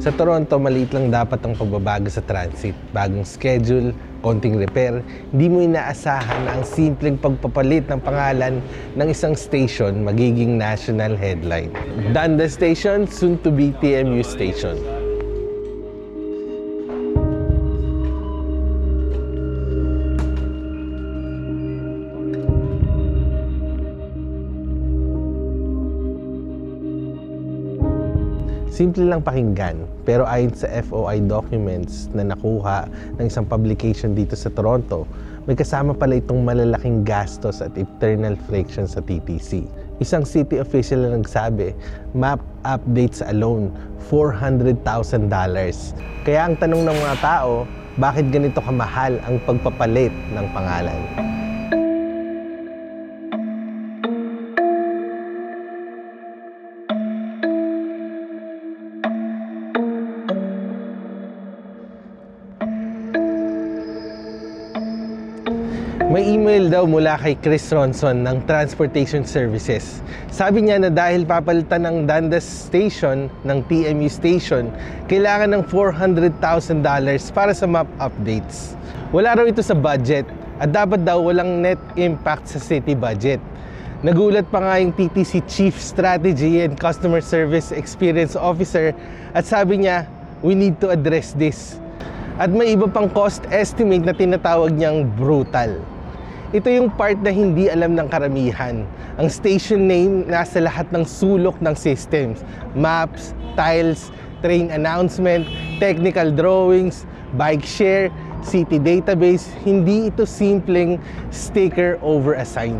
Sa Toronto, maliit lang dapat ang pagbabago sa transit. Bagong schedule, konting repair, hindi mo inaasahan na ang simpleng pagpapalit ng pangalan ng isang station magiging national headline. Dundas Station, soon to be TMU Station. Simple lang pakinggan, pero ayon sa FOI documents na nakuha ng isang publication dito sa Toronto, may kasama pala itong malalaking gastos at internal friction sa TTC. Isang city official na nagsabi, map updates alone, $400,000. Kaya ang tanong ng mga tao, bakit ganito kamahal ang pagpapalit ng pangalan? May email daw mula kay Chris Ronson ng Transportation Services. Sabi niya na dahil papalitan ng Dundas Station ng TMU Station, kailangan ng $400,000 para sa map updates. Wala raw ito sa budget at dapat daw walang net impact sa city budget. Nagulat pa nga yung TTC Chief Strategy and Customer Service Experience Officer at sabi niya, we need to address this. At may iba pang cost estimate na tinatawag niyang brutal. Ito yung part na hindi alam ng karamihan. Ang station name nasa lahat ng sulok ng systems. Maps, tiles, train announcement, technical drawings, bike share, city database. Hindi ito simpleng sticker over a sign.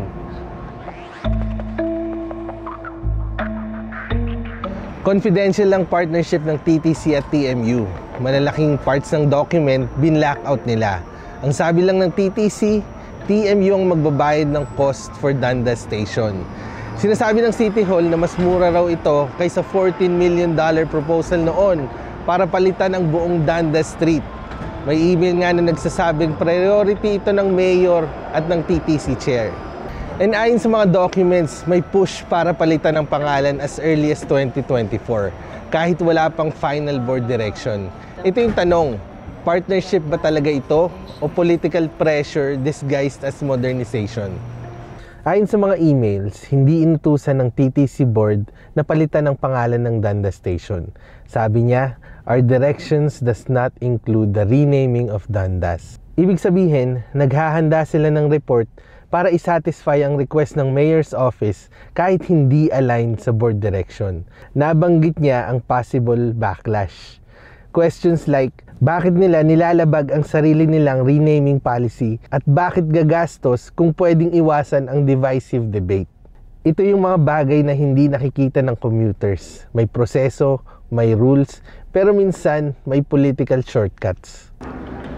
Confidential lang partnership ng TTC at TMU. Malalaking parts ng document, bin-lockout nila. Ang sabi lang ng TTC, TMU ang magbabayad ng cost for Dundas Station. Sinasabi ng City Hall na mas mura raw ito kaysa $14 million proposal noon para palitan ang buong Dundas Street. May email nga na nagsasabing priority ito ng mayor at ng TTC chair. And ayon sa mga documents, may push para palitan ang pangalan as early as 2024 kahit wala pang final board direction. Ito yung tanong, partnership ba talaga ito o political pressure disguised as modernization? Ayon sa mga emails, hindi inutusan ng TTC board na palitan ang pangalan ng Dundas Station. Sabi niya, our directions does not include the renaming of Dundas. Ibig sabihin, naghahanda sila ng report para isatisfy ang request ng mayor's office kahit hindi aligned sa board direction. Nabanggit niya ang possible backlash. Questions like, bakit nila nilalabag ang sarili nilang renaming policy at bakit gagastos kung pwedeng iwasan ang divisive debate? Ito yung mga bagay na hindi nakikita ng commuters. May proseso, may rules, pero minsan may political shortcuts.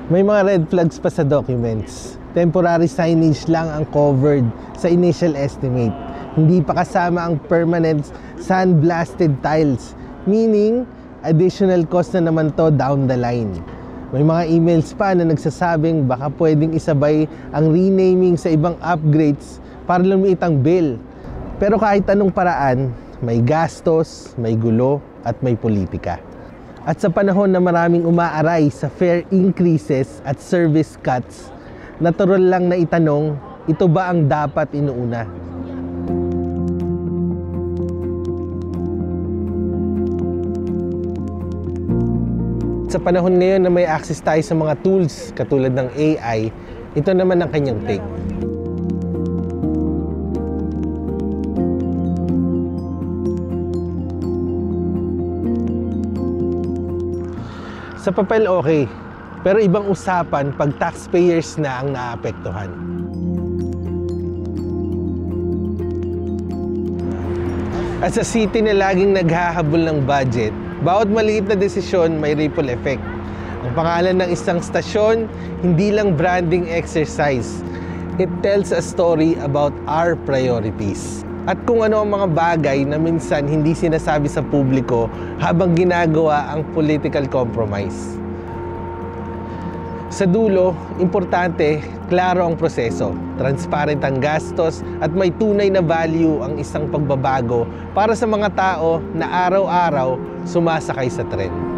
May mga red flags pa sa documents. Temporary signage lang ang covered sa initial estimate. Hindi pa kasama ang permanent sandblasted tiles, meaning additional cost na naman to down the line. May mga emails pa na nagsasabing baka pwedeng isabay ang renaming sa ibang upgrades para lumiit ang bill. Pero kahit anong paraan, may gastos, may gulo, at may politika. At sa panahon na maraming umaaray sa fare increases at service cuts, natural lang na itanong, ito ba ang dapat inuuna? Sa panahon ngayon na may access tayo sa mga tools katulad ng AI, ito naman ang kanyang take. Sa papel okay, pero ibang usapan pag taxpayers na ang naapektuhan. At sa city na laging naghahabol ng budget, bawat maliit na desisyon may ripple effect. Ang pangalan ng isang stasyon, hindi lang branding exercise. It tells a story about our priorities. At kung ano ang mga bagay na minsan hindi sinasabi sa publiko habang ginagawa ang political compromise. Sa dulo, importante, klaro ang proseso, transparent ang gastos at may tunay na value ang isang pagbabago para sa mga tao na araw-araw sumasakay sa tren.